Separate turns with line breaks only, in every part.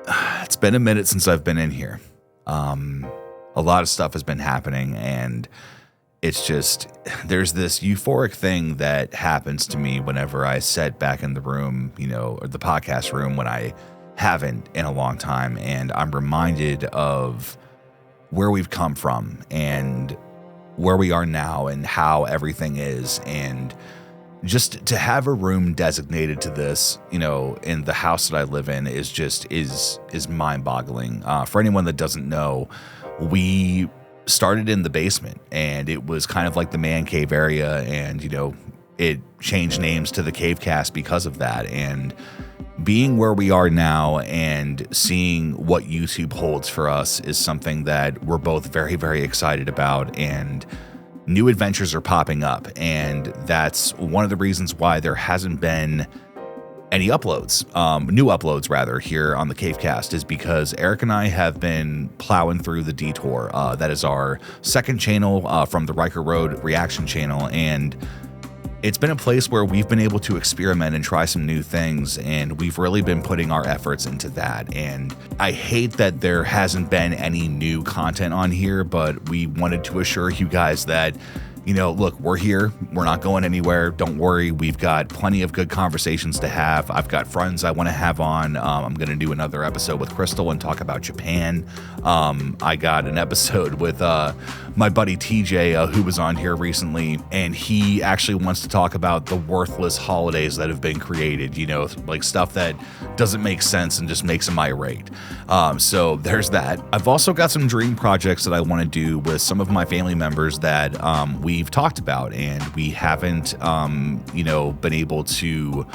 it's been a minute since I've been in here. A lot of stuff has been happening, and it's just, there's this euphoric thing that happens to me whenever I sit back in the room, or the podcast room when I haven't in a long time, and I'm reminded of where we've come from and where we are now and how everything is. And just to have a room designated to this, in the house that I live in is mind-boggling. For anyone that doesn't know, we started in the basement, and it was kind of like the man cave area, and it changed names to the Cavecast because of that. And being where we are now and seeing what YouTube holds for us is something that we're both very, very excited about, and new adventures are popping up. And that's one of the reasons why there hasn't been any uploads, new uploads rather, here on the Cavecast, is because Eric and I have been plowing through the Detour. That is our second channel from the Riker Road reaction channel, and it's been a place where we've been able to experiment and try some new things, and we've really been putting our efforts into that. And I hate that there hasn't been any new content on here, but we wanted to assure you guys that look, we're here. We're not going anywhere. Don't worry. We've got plenty of good conversations to have. I've got friends I want to have on. I'm going to do another episode with Crystal and talk about Japan. I got an episode with my buddy TJ, who was on here recently, and he actually wants to talk about the worthless holidays that have been created, like stuff that doesn't make sense and just makes him irate. So there's that. I've also got some dream projects that I want to do with some of my family members that we've talked about, and we haven't, been able to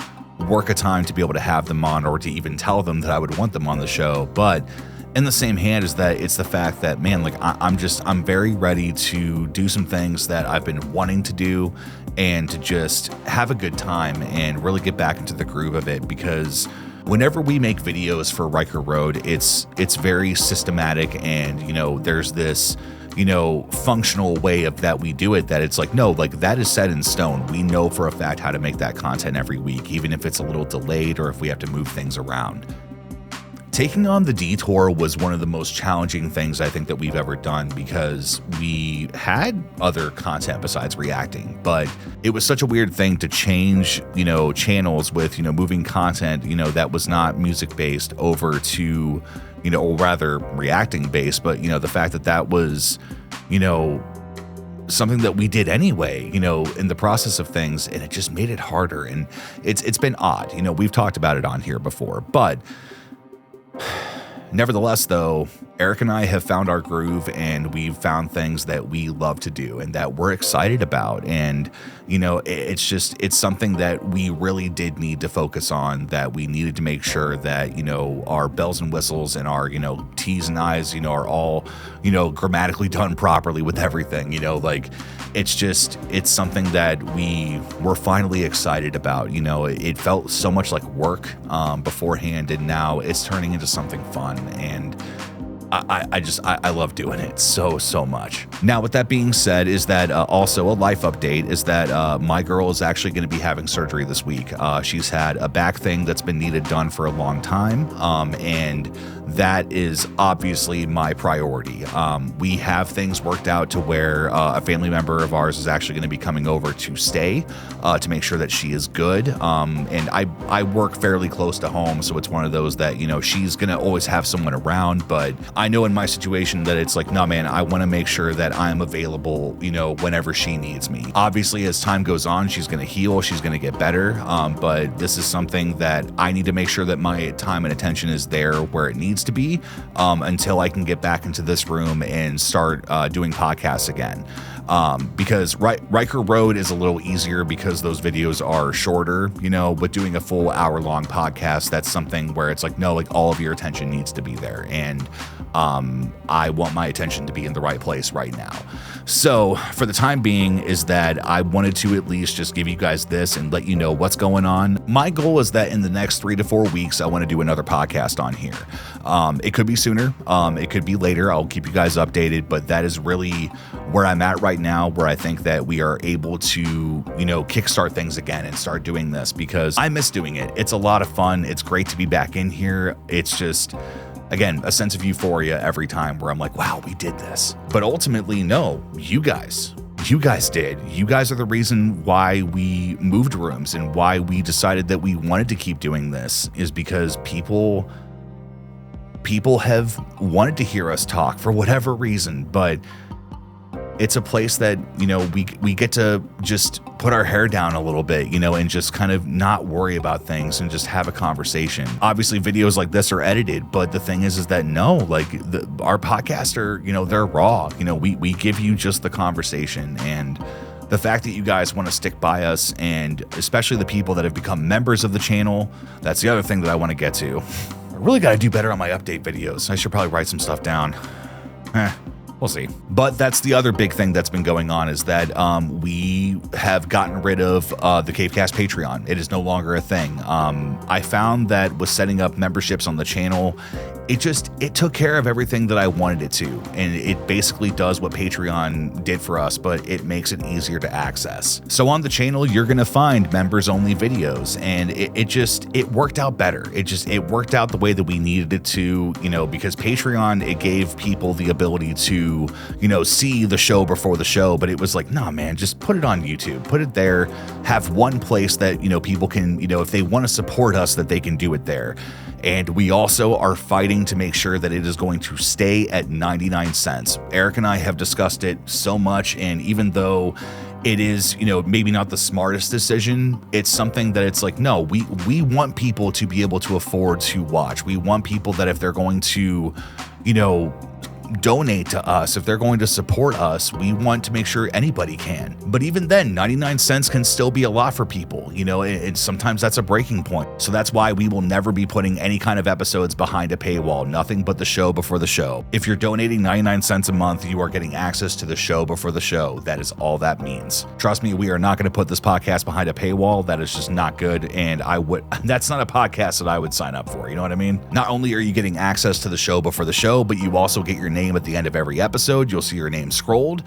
work a time to be able to have them on, or to even tell them that I would want them on the show. But in the same hand is that it's the fact that, man, like I'm very ready to do some things that I've been wanting to do, and to just have a good time and really get back into the groove of it. Because whenever we make videos for Riker Road, it's very systematic, and there's this functional way of that we do it, that it's like, no, like that is set in stone. We know for a fact how to make that content every week, even if it's a little delayed or if we have to move things around. Taking on the Detour was one of the most challenging things I think that we've ever done, because we had other content besides reacting, but it was such a weird thing to change, channels with, moving content, that was not music based over to, or rather reacting based, but, the fact that that was, something that we did anyway, in the process of things, and it just made it harder. And it's been odd, we've talked about it on here before, but nevertheless, though, Eric and I have found our groove, and we've found things that we love to do and that we're excited about. And, it's something that we really did need to focus on, that we needed to make sure that, our bells and whistles and our, T's and I's, are all, grammatically done properly with everything, it's something that we were finally excited about. It felt so much like work beforehand, and now it's turning into something fun. And I love doing it so much. Now, with that being said, is that also a life update is that my girl is actually going to be having surgery this week. She's had a back thing that's been needed done for a long time, and that is obviously my priority. We have things worked out to where a family member of ours is actually going to be coming over to stay to make sure that she is good. And I work fairly close to home, so it's one of those that, she's going to always have someone around, but I know in my situation that it's like, no, man, I want to make sure that I'm available, whenever she needs me. Obviously, as time goes on, she's going to heal, she's going to get better. But this is something that I need to make sure that my time and attention is there where it needs to be, until I can get back into this room and start doing podcasts again. Because Riker Road is a little easier because those videos are shorter, but doing a full hour-long podcast, that's something where it's like, no, like all of your attention needs to be there. And I want my attention to be in the right place right now. So for the time being is that I wanted to at least just give you guys this and let you know what's going on. My goal is that in the next 3 to 4 weeks, I want to do another podcast on here. It could be sooner. It could be later. I'll keep you guys updated, but that is really where I'm at right now, where I think that we are able to, kickstart things again and start doing this, because I miss doing it. It's a lot of fun. It's great to be back in here. It's just again, a sense of euphoria every time where I'm like, wow, we did this. But ultimately, no, you guys did. You guys are the reason why we moved rooms and why we decided that we wanted to keep doing this, is because people have wanted to hear us talk for whatever reason, but it's a place that, you know, we get to just put our hair down a little bit, you know, and just kind of not worry about things and just have a conversation. Obviously videos like this are edited, but the thing is that no, like our podcasts are, you know, they're raw. You know, we give you just the conversation, and the fact that you guys want to stick by us, and especially the people that have become members of the channel, that's the other thing that I want to get to. I really got to do better on my update videos. I should probably write some stuff down. We'll see. But that's the other big thing that's been going on, is that we have gotten rid of the Cavecast Patreon. It is no longer a thing. I found that with setting up memberships on the channel, it took care of everything that I wanted it to. And it basically does what Patreon did for us, but it makes it easier to access. So on the channel, you're going to find members only videos, and it worked out better. It worked out the way that we needed it to, you know, because Patreon, it gave people the ability to, you know, see the show before the show, but it was like, nah, man, just put it on YouTube, put it there, have one place that, you know, people can, you know, if they want to support us, that they can do it there. And we also are fighting to make sure that it is going to stay at 99 cents. Eric and I have discussed it so much, and even though it is, you know, maybe not the smartest decision, it's something that it's like, no, we want people to be able to afford to watch. We want people that if they're going to, you know, donate to us, if they're going to support us, we want to make sure anybody can. But even then, 99 cents can still be a lot for people, you know, and sometimes that's a breaking point. So that's why we will never be putting any kind of episodes behind a paywall, nothing but the show before the show. If you're donating 99 cents a month, you are getting access to the show before the show. That is all that means. Trust me, we are not going to put this podcast behind a paywall. That is just not good. And that's not a podcast that I would sign up for. You know what I mean? Not only are you getting access to the show before the show, but you also get your name at the end of every episode. You'll see your name scrolled.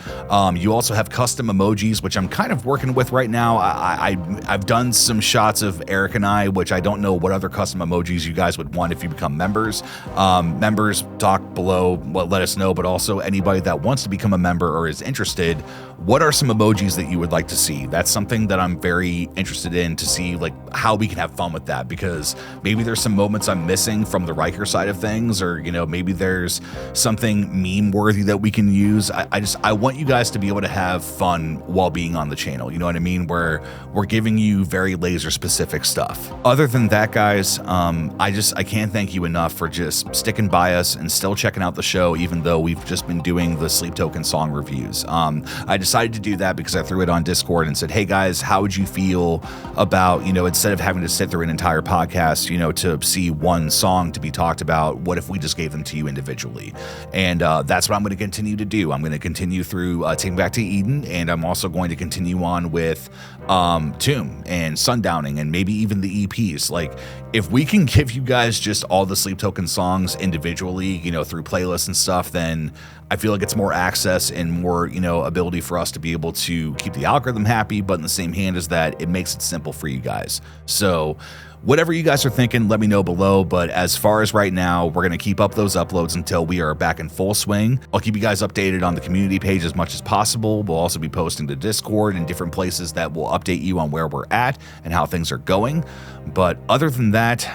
You also have custom emojis, which I'm kind of working with right now. I've done some shots of Eric and I, which I don't know what other custom emojis you guys would want if you become members. Members, talk below, let us know, but also anybody that wants to become a member or is interested, what are some emojis that you would like to see? That's something that I'm very interested in, to see like how we can have fun with that, because maybe there's some moments I'm missing from the Riker side of things, or, you know, maybe there's something meme worthy that we can use. I want you guys to be able to have fun while being on the channel. You know what I mean? Where we're giving you very laser specific stuff. Other than that, guys, I can't thank you enough for just sticking by us and still checking out the show, even though we've just been doing the Sleep Token song reviews. I decided to do that because I threw it on Discord and said, hey guys, how would you feel about, you know, instead of having to sit through an entire podcast, you know, to see one song to be talked about, what if we just gave them to you individually? And that's what I'm going to continue to do. I'm going to continue through Take Me Back to Eden, and I'm also going to continue on with Tomb and Sundowning, and maybe even the EPs. Like, if we can give you guys just all the Sleep Token songs individually, you know, through playlists and stuff, then I feel like it's more access and more, you know, ability for us to be able to keep the algorithm happy, but in the same hand as that, it makes it simple for you guys. So whatever you guys are thinking, let me know below. But as far as right now, we're going to keep up those uploads until we are back in full swing. I'll keep you guys updated on the community page as much as possible. We'll also be posting to Discord and different places that will update you on where we're at and how things are going. But other than that,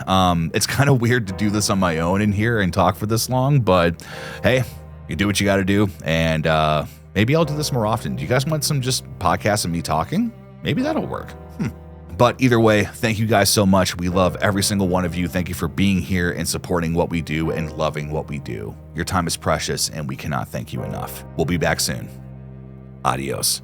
it's kind of weird to do this on my own in here and talk for this long, but hey, you do what you got to do. And maybe I'll do this more often. Do you guys want some just podcasts of me talking? Maybe that'll work. But either way, thank you guys so much. We love every single one of you. Thank you for being here and supporting what we do and loving what we do. Your time is precious, and we cannot thank you enough. We'll be back soon. Adios.